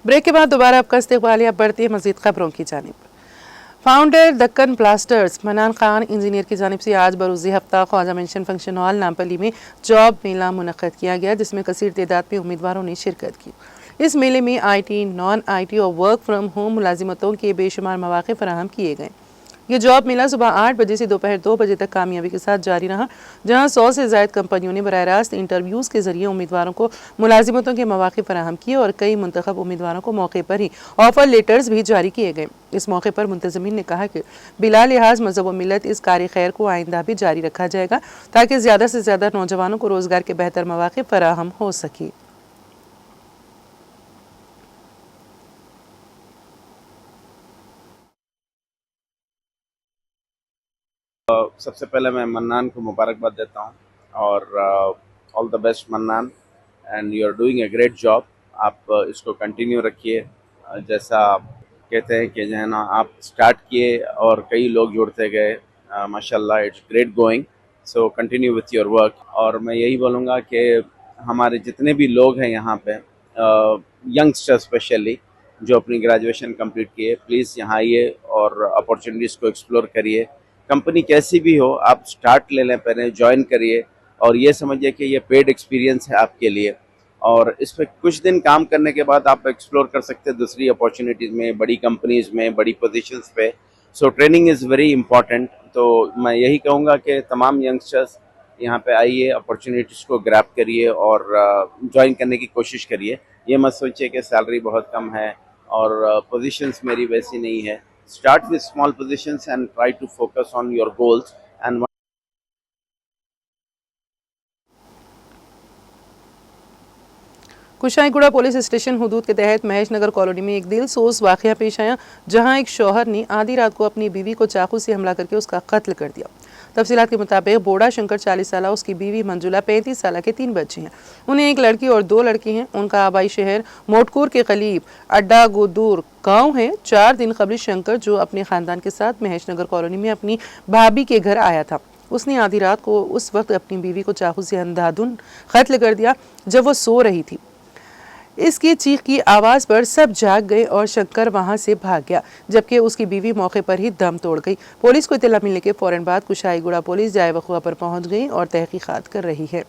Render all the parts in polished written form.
Break के बाद दोबारा आपका इस्तेक़बाल है। बढ़ती है मज़ीद खबरों की जानिब। फाउंडर दक्कन प्लास्टर्स मनान खान इंजीनियर की जानिब से आज बरोज़ हफ्ता Khwaja mansion function hall Nampally में जॉब मेला मुनक़्क़द किया गया, जिसमें कसीर तादाद में उम्मीदवारों ने शिरकत की। इस मेले में IT, नॉन IT और वर्क फ्राम होम मुलाजिमतों के बेशुमार मौक़े फराहम किए गए। ये जॉब मेला सुबह 8 बजे से दोपहर 2 बजे तक कामयाबी के साथ जारी रहा, जहां 100 से ज़ायद कंपनियों ने बराह रास्त इंटरव्यूज़ के जरिए उम्मीदवारों को मुलाजिमतों के मौक़े फराहम किए और कई मुंतखब उम्मीदवारों को मौके पर ही ऑफर लेटर्स भी जारी किए गए। इस मौके पर मुंतज़मीन ने कहा कि बिला लिहाज मज़हब व मिलत इस कार्य खैर को आइंदा भी जारी रखा जाएगा, ताकि ज़्यादा से ज़्यादा नौजवानों को रोज़गार के बेहतर मौक़े फराहम हो सके। सबसे पहले मैं मन्नान को मुबारकबाद देता हूँ और all the best Mannan, and you are doing a great job. आप इसको कंटिन्यू रखिए। जैसा कहते हैं कि जो है ना, आप स्टार्ट किए और कई लोग जुड़ते गए। माशाल्लाह, it's great going, so continue with your work. और मैं यही बोलूँगा कि हमारे जितने भी लोग हैं यहाँ पे, यंगस्टर स्पेशली जो अपनी ग्रेजुएशन कंप्लीट किए, प्लीज़ यहाँ आइए और अपॉर्चुनिटीज़ को एक्सप्लोर करिए। कंपनी कैसी भी हो, आप स्टार्ट ले लें, पहले ज्वाइन करिए और ये समझिए कि ये पेड एक्सपीरियंस है आपके लिए, और इस पर कुछ दिन काम करने के बाद आप एक्सप्लोर कर सकते हैं दूसरी अपॉर्चुनिटीज़ में, बड़ी कंपनीज़ में, बड़ी पोजीशंस पे। So training is very important. तो मैं यही कहूँगा कि तमाम यंगस्टर्स यहाँ पे आइए, अपॉर्चुनिटीज़ को ग्रैब करिए और ज्वाइन करने की कोशिश करिए। ये मत सोचिए कि सैलरी बहुत कम है और पोजीशंस मेरी वैसी नहीं है। Start with small positions and try to focus on your goals. And Kushaiguda police station हुदूद के तहत महेश नगर कॉलोनी में एक दिल सोज वाक़या पेश आया, जहां एक शौहर ने आधी रात को अपनी बीवी को चाकू से हमला करके उसका कत्ल कर दिया। तफसीलात के मुताबिक बोड़ा शंकर 40 साल, उसकी बीवी मंजुला 35 साल के 3 बच्चे हैं। उन्हें एक लड़की और 2 लड़के हैं। उनका आबाई शहर मोटकूर के करीब अड्डा गोदूर गाँव है। 4 दिन कबल शंकर, जो अपने खानदान के साथ महेश नगर कॉलोनी में अपनी भाभी के घर आया था, उसने आधी रात को उस वक्त अपनी बीवी को चाकू से अंधाधुन कत्ल कर दिया जब वो सो रही थी। इसकी चीख की आवाज़ पर सब जाग गए और शंकर वहां से भाग गया, जबकि उसकी बीवी मौके पर ही दम तोड़ गई। पुलिस को इत्तला मिलने के फौरन बाद कुशाईगुड़ा पुलिस जाए वक़्वा पर पहुंच गई और तहकीकात कर रही है।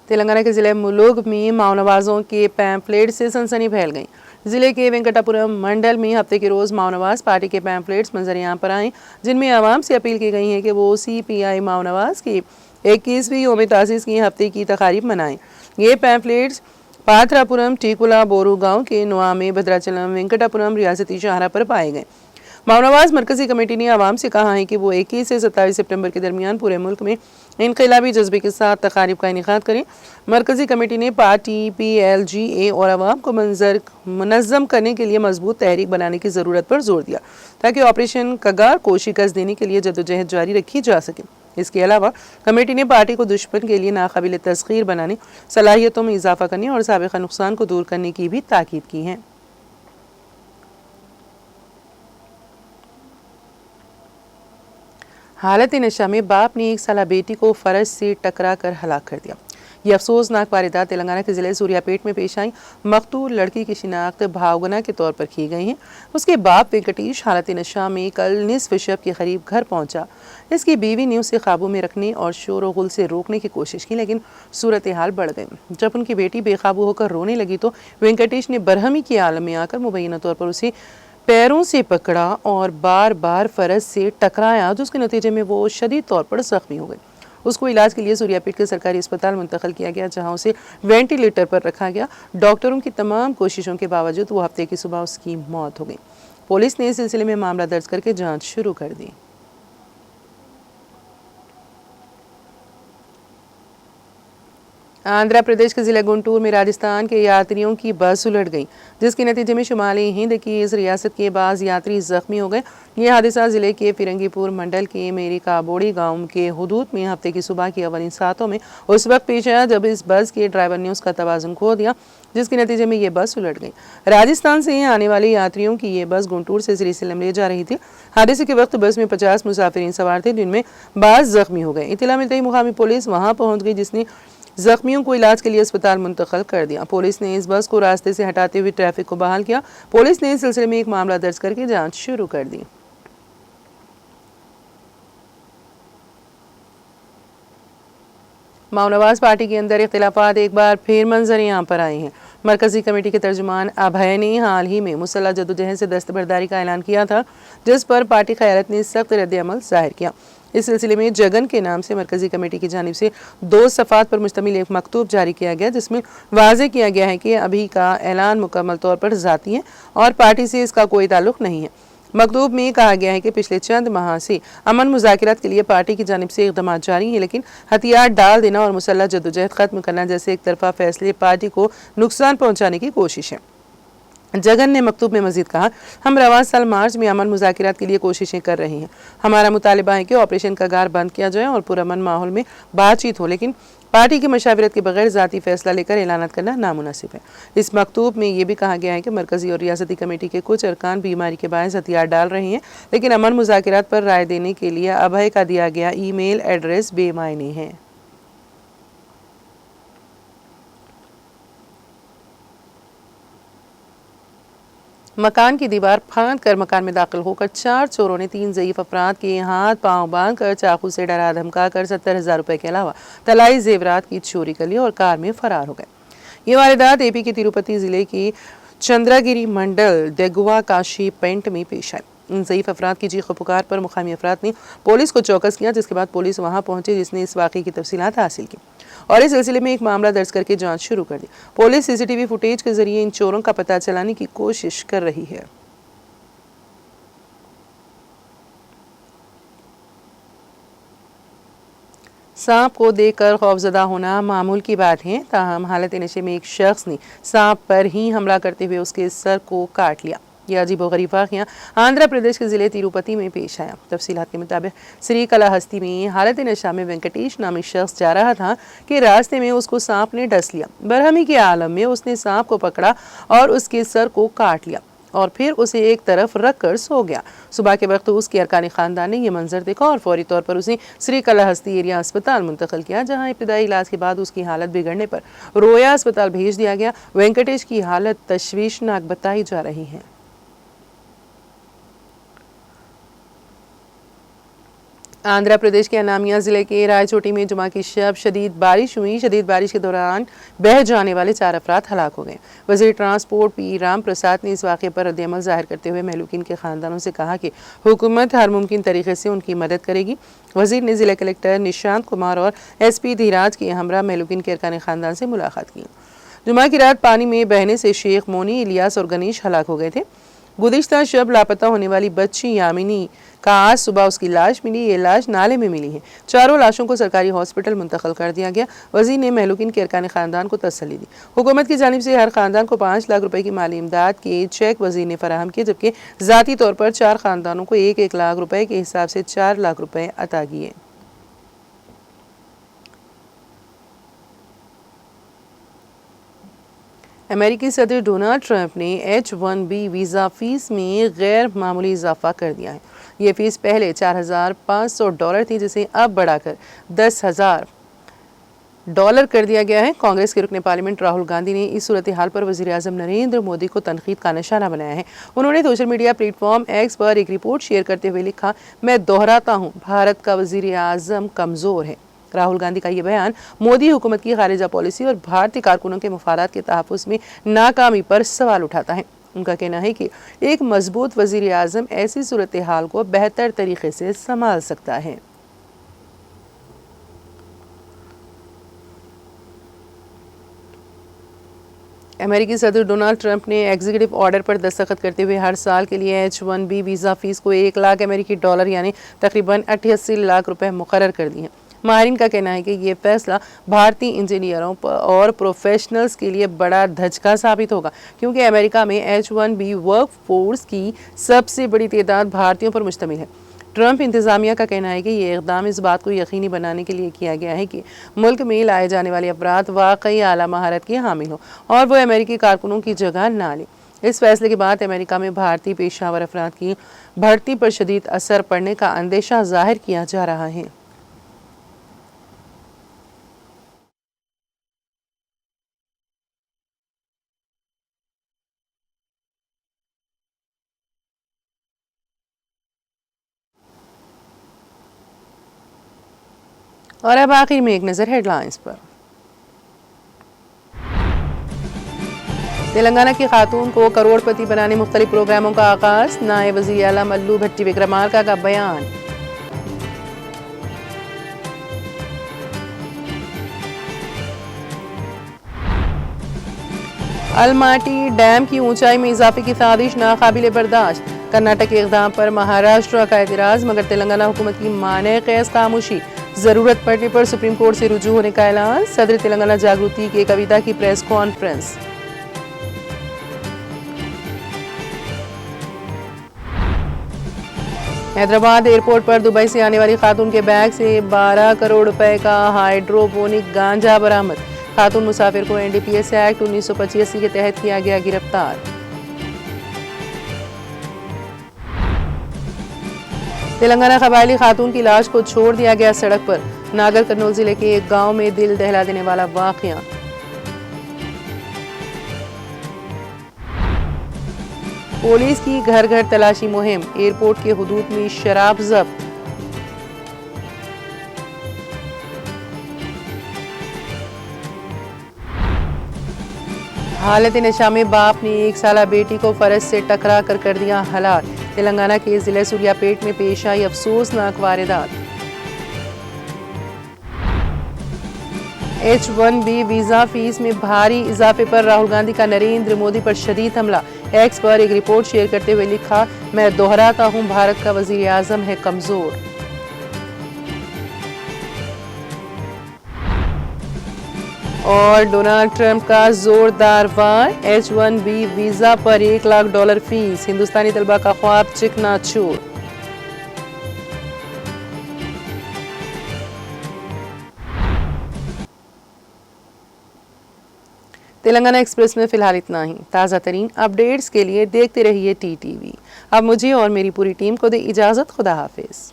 तेलंगाना के ज़िले मुलुगु में माओनवाज़ों के पैम्फलेट से सनसनी फैल गई। ज़िले के वेंकटापुरम मंडल में हफ्ते के रोज़ माओनवाज़ पार्टी के पैम्फलेट्स मंजर-ए-आम पर आए, जिनमें आवाम से अपील की गई है कि वो CPI माओनवाज़ की 21वीं यौम तासीस की हफ्ते की तकारीब मनाएं। ये पैम्फलेट्स पाथरापुरम, टीकुला, बोरू गाँव के नुआमे, भद्राचलम, वेंकटापुरम रियासती शाहरा पर पाए गए। माओनवाज़ मरकज़ी कमेटी ने आवाम से कहा है कि वो 21 से 27 सितंबर के दरमियान पूरे मुल्क में इनकलाबी जज्बे के साथ तकारीब का इनेकाद करें। मरकज़ी कमेटी ने पार्टी, PLGA और आवाम को मुनज़्ज़म करने के लिए मजबूत तहरीक बनाने की ज़रूरत पर जोर दिया, ताकि ऑपरेशन कगार को शिकस्त देने के लिए जद्दोजहद जारी रखी जा सके। इसके अलावा कमेटी ने पार्टी को दुश्मन के लिए नाकाबिल तस्खीर बनाने, सलाहियतों में इजाफा करने और साबिक़ा नुकसान को दूर करने की भी ताकीद की है। हालत नशा में बाप ने 1 साला बेटी को फरज से टकरा कर हलाक कर दिया। ये अफसोसनाक वारदात तेलंगाना के ज़िले सूर्यापेट में पेश आई। मकतूल लड़की की शिनाख्त भावगना के तौर पर की गई है। उसके बाप वेंकटेश हालत नशा में कल निस्फ शब के करीब घर पहुंचा। इसकी बीवी ने उसे काबू में रखने और शोर व गुल से रोकने की कोशिश की, लेकिन सूरत हाल बढ़ गई। जब उनकी बेटी बेकाबू होकर रोने लगी तो वेंकटेश ने बरहमी के आलम में आकर मुबैना तौर पर उसे पैरों से पकड़ा और बार बार फरज से टकराया, जिसके नतीजे में वो शदीद तौर पर जख्मी हो गई। उसको इलाज के लिए सूर्यापेट के सरकारी अस्पताल मुंतकिल किया गया, जहां उसे वेंटिलेटर पर रखा गया। डॉक्टरों की तमाम कोशिशों के बावजूद वो हफ्ते की सुबह उसकी मौत हो गई। पुलिस ने इस सिलसिले में मामला दर्ज करके जाँच शुरू कर दी। आंध्र प्रदेश के जिले गुंटूर में राजस्थान के यात्रियों की बस उलट गई, जिसके नतीजे में शुमाली हिंद की इस रियासत के बाज़ यात्री जख्मी हो गए। ये हादसा जिले के फिरंगीपुर मंडल के मेरी काबोड़ी गांव के हुदूद में हफ्ते की सुबह की अवलिन सातों में उस वक्त पेश आया जब इस बस के ड्राइवर ने उसका तवाज़ुन खो दिया, जिसके नतीजे में ये बस उलट गई। राजस्थान से आने वाले यात्रियों की ये बस गुंटूर से श्रीशैलम ले जा रही थी। हादसे के वक्त बस में 50 मुसाफिरीन सवार थे, जिनमें बाज़ जख्मी हो गए। इत्तला मिलते ही मुकामी पुलिस वहां पहुंच गई, जिसने जख्मियों को इलाज के लिए अस्पताल मुंतकिल कर दिया। पुलिस ने इस बस को रास्ते से हटाते हुए ट्रैफिक को बहाल किया। पुलिस ने इस सिलसिले में एक मामला दर्ज करके जांच शुरू कर दी। माओनवाज पार्टी के अंदर इख्तिलाफात एक बार फिर मंजर आम पर आए हैं। मरकजी कमेटी के तर्जुमान अभय ने हाल ही में मुसल्लह जद्दोजहद से दस्तबरदारी का ऐलान किया था, जिस पर पार्टी क़यादत ने सख्त रद्द-ए-अमल जाहिर किया। इस सिलसिले में जगन के नाम से मरकजी कमेटी की जानिब से 2 सफ़ात पर मुश्तमिल एक मकतूब जारी किया गया, जिसमें वाज़ेह किया गया है कि अभी का ऐलान मुकम्मल तौर पर ज़ाती है और पार्टी से इसका कोई ताल्लुक नहीं है। मकतूब में कहा गया है कि पिछले चंद माह से अमन मुज़ाकरात के लिए पार्टी की जानिब से इक़दाम जारी हैं, लेकिन हथियार डाल देना और मुसल्लह जद्दोजहद ख़त्म करना जैसे एक तरफा फैसले पार्टी को नुकसान पहुँचाने की कोशिश है। जगन ने मकतूब में मजीद कहा, हम रवां साल मार्च में अमन मुज़ाकरात के लिए कोशिशें कर रहे हैं। हमारा मुतालिबा है कि ऑपरेशन कगार बंद किया जाए और पुरअमन माहौल में बातचीत हो, लेकिन पार्टी की मशावरत के बगैर ज़ाती फैसला लेकर ऐलानात करना नामुनासिब है। इस मकतूब में यह भी कहा गया है कि मरकजी और रियासती कमेटी के कुछ अरकान बीमारी के बायस हथियार डाल रहे हैं, लेकिन अमन मुज़ाकरात पर राय देने के लिए अभय का दिया गया ईमेल एड्रेस बेमायने है। मकान की दीवार फांद कर मकान में दाखिल होकर 4 चोरों ने 3 ज़ईफ़ अफराद के हाथ पांव बांध कर चाकू से डरा धमका कर 70,000 रुपए के अलावा तलाई जेवरात की चोरी कर ली और कार में फरार हो गए। ये वारदात एपी के तिरुपति जिले की चंद्रागिरी मंडल देगुआ काशी पेंट में पेश आई। इन ज़ईफ़ अफराद की चीख पुकार पर मुकामी अफराद ने पुलिस को चौकस किया, जिसके बाद पुलिस वहां पहुंची, जिसने इस वाक़े की तफसीलात हासिल की और इस सिलसिले में एक मामला दर्ज करके जांच शुरू कर दी। पुलिस सीसीटीवी फुटेज के जरिए इन चोरों का पता चलाने की कोशिश कर रही है। सांप को देखकर खौफजदा होना मामूल की बात है, ताहम हालत नशे में एक शख्स ने सांप पर ही हमला करते हुए उसके सर को काट लिया। यह अजीबोगरीब वाक़या आंध्र प्रदेश के ज़िले तिरुपति में पेश आया। तफसीलात के मुताबिक श्रीकालाहस्ती में हालत नशा में वेंकटेश नामी शख्स जा रहा था कि रास्ते में उसको सांप ने डस लिया। बरहमी के आलम में उसने सांप को पकड़ा और उसके सर को काट लिया और फिर उसे एक तरफ रख कर सो गया। सुबह के वक्त उसके अरकानी ख़ानदान ने यह मंजर देखा और फौरी तौर पर उसे श्रीकालाहस्ती एरिया अस्पताल मुंतकिल किया, जहां इब्तदाई इलाज के बाद उसकी हालत बिगड़ने पर रोया अस्पताल भेज दिया गया। वेंकटेश की हालत तशवीशनाक बताई जा रही है। आंध्र प्रदेश के अनामिया जिले के रायचोटी में जुमा की शब शदीद बारिश हुई। शदीद बारिश के दौरान बह जाने वाले 4 अफराद हलाक हो गए। वज़ीर ट्रांसपोर्ट पी राम प्रसाद ने इस वाक़े पर रद्द-ए-अमल ज़ाहिर करते हुए महलूकीन के ख़ानदानों से कहा कि हुकूमत हर मुमकिन तरीके से उनकी मदद करेगी। वज़ीर ने ज़िला कलेक्टर निशांत कुमार और SP धीराज के हमरा महलूकीन के अरकान ख़ानदान से मुलाकात की। जुमा की रात पानी में बहने से शेख मोनी, इलियास और गणेश हलाक हो गए थे। गुज़िश्ता शब लापता होने वाली बच्ची यामिनी का आज सुबह उसकी लाश मिली। ये लाश नाले में मिली है। चारों लाशों को सरकारी हॉस्पिटल मुंतकिल कर दिया गया। वज़ीर ने महलूकीन के अरकान ख़ानदान को तसल्ली दी। हुकूमत की जानिब से हर ख़ानदान को 5 लाख रुपए की माली इमदाद के चेक वज़ीर ने फराहम किए, जबकि ज़ाती तौर पर 4 ख़ानदानों को 1-1 लाख रुपए के हिसाब से 4 लाख रुपए अता किए। अमेरिकी सदर डोनाल्ड ट्रंप ने H-1B वीज़ा फ़ीस में गैर मामूली इजाफा कर दिया है। ये फ़ीस पहले $4,500 थी, जिसे अब बढ़ाकर $10,000 कर दिया गया है। कांग्रेस के रुकने पार्लियामेंट राहुल गांधी ने इस सूरत हाल पर वज़ीर आज़म नरेंद्र मोदी को तनकीद का निशाना बनाया है। उन्होंने सोशल मीडिया प्लेटफॉर्म X पर एक रिपोर्ट शेयर करते हुए लिखा, मैं दोहराता हूँ, भारत का वज़ीर आज़म कमज़ोर है। राहुल गांधी का ये बयान मोदी हुकूमत की खारिजा पॉलिसी और भारतीय कारकुनों के मफादात के तहफ़्फ़ुज़ में नाकामी पर सवाल उठाता है। उनका कहना है कि एक मजबूत वज़ीर आज़म ऐसी सूरत हाल को बेहतर तरीके से संभाल सकता है। अमेरिकी सदर डोनाल्ड ट्रंप ने एग्जीक्यूटिव ऑर्डर पर दस्तखत करते हुए हर साल के लिए H-1B वीज़ा फ़ीस को $1 लाख यानी तकरीबन 88 लाख रुपए मुकर्रर कर दी है। माहिरीन का कहना है कि ये फैसला भारतीय इंजीनियरों और प्रोफेशनल्स के लिए बड़ा धचका साबित होगा, क्योंकि अमेरिका में H-1B वर्क फोर्स की सबसे बड़ी तादाद भारतीयों पर मुश्तमिल है। ट्रंप इंतजामिया का कहना है कि ये इक़दाम इस बात को यकीनी बनाने के लिए किया गया है कि मुल्क में लाए जाने वाले अफराद वाकई आला महारत के हामिल हों और वो अमेरिकी कारकुनों की जगह ना लें। इस फैसले के बाद अमेरिका में भारतीय पेशावर अफराद की भर्ती पर शदीद असर पड़ने का अंदेशा जाहिर किया जा रहा है। और अब आखिर में एक नज़र हेडलाइंस पर। तेलंगाना की खातून को करोड़पति बनाने मुख्तलिफ प्रोग्रामों का आगाज, नायब वज़ीर आला मल्लू भट्टी विक्रमार्का का बयान। अलमाटी डैम की ऊंचाई में इजाफे की साजिश नाकाबिले बर्दाश्त, कर्नाटक के इक़दाम पर महाराष्ट्र का एतराज़, मगर तेलंगाना हुकूमत की माने क़ैस खामोशी, जरूरत पड़ने पर सुप्रीम कोर्ट से रुजू होने का ऐलान। सदर तेलंगाना जागृति की कविता की प्रेस कॉन्फ्रेंस। हैदराबाद एयरपोर्ट पर दुबई से आने वाली खातून के बैग से 12 करोड़ रुपए का हाइड्रोपोनिक गांजा बरामद, खातून मुसाफिर को NDPS एक्ट 1985 के तहत किया गया गिरफ्तार। तेलंगाना कबायली खातून की लाश को छोड़ दिया गया सड़क पर, नागर कर्नूल जिले के एक गांव में दिल दहला देने वाला वाकया। पुलिस की घर घर तलाशी मुहिम, एयरपोर्ट के हुदूद में शराब जब्त। हालत नशा में बाप ने 1 साला बेटी को फरज से टकरा कर दिया हलाक, तेलंगाना के जिले सूर्यापेट में पेश आई अफसोसनाक वारदात। H-1B वीजा फीस में भारी इजाफे पर राहुल गांधी का नरेंद्र मोदी पर शदीद हमला, एक्स पर एक रिपोर्ट शेयर करते हुए लिखा, मैं दोहराता हूं, भारत का वजीर आजम है कमजोर। और डोनाल्ड ट्रंप का जोरदार वार, H-1B वीजा पर $1 लाख फीस, हिंदुस्तानी तलबा का ख्वाब चिकनाचूर। तेलंगाना एक्सप्रेस में फिलहाल इतना ही। ताज़ा तरीन अपडेट्स के लिए देखते रहिए TTV। अब मुझे और मेरी पूरी टीम को दे इजाज़त। खुदा हाफिज।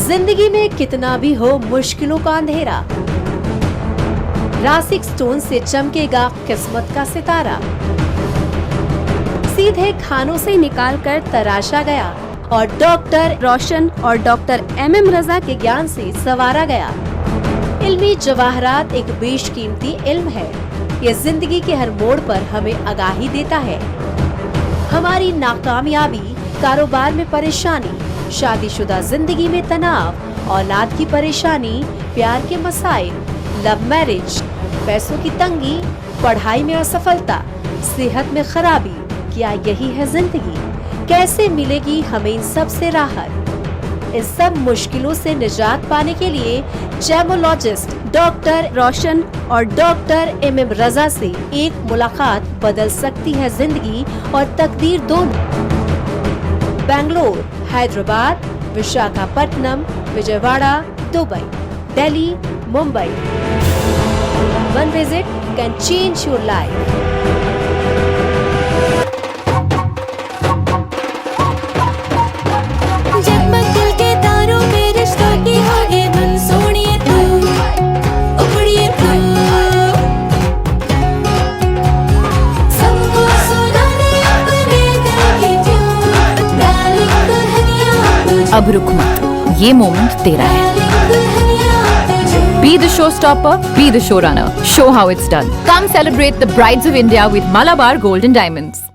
जिंदगी में कितना भी हो मुश्किलों का अंधेरा, रासिक स्टोन से चमकेगा किस्मत का सितारा। सीधे खानों से निकालकर तराशा गया और डॉक्टर रोशन और डॉक्टर MM रजा के ज्ञान से संवारा गया। इल्मी जवाहरात एक बेशकीमती इल्म है। ये जिंदगी के हर मोड़ पर हमें आगाही देता है। हमारी नाकामयाबी, कारोबार में परेशानी, शादीशुदा जिंदगी में तनाव, औलाद की परेशानी, प्यार के मसाइल, लव मैरिज, पैसों की तंगी, पढ़ाई में असफलता, सेहत में खराबी, क्या यही है जिंदगी? कैसे मिलेगी हमें इन सब से राहत? इस सब मुश्किलों से निजात पाने के लिए जेमोलॉजिस्ट डॉक्टर रोशन और डॉक्टर MM रजा से एक मुलाकात बदल सकती है जिंदगी और तकदीर दोनों। Bangalore, Hyderabad, Visakhapatnam, Vijayawada, Dubai, Delhi, Mumbai. One visit can change your life. जगमग दिल के तारों में रिश्तों की होगी धुन, सोनिए तू, उखड़िए तू, सबको सुनाने अपने दिल की ट्यून, डार्लिंग दुल्हनिया तुझे, अब रुक मत, ये मोमेंट तेरा है। Be the showstopper, be the showrunner. Show how it's done. Come celebrate the Brides of India with Malabar Gold and Diamonds.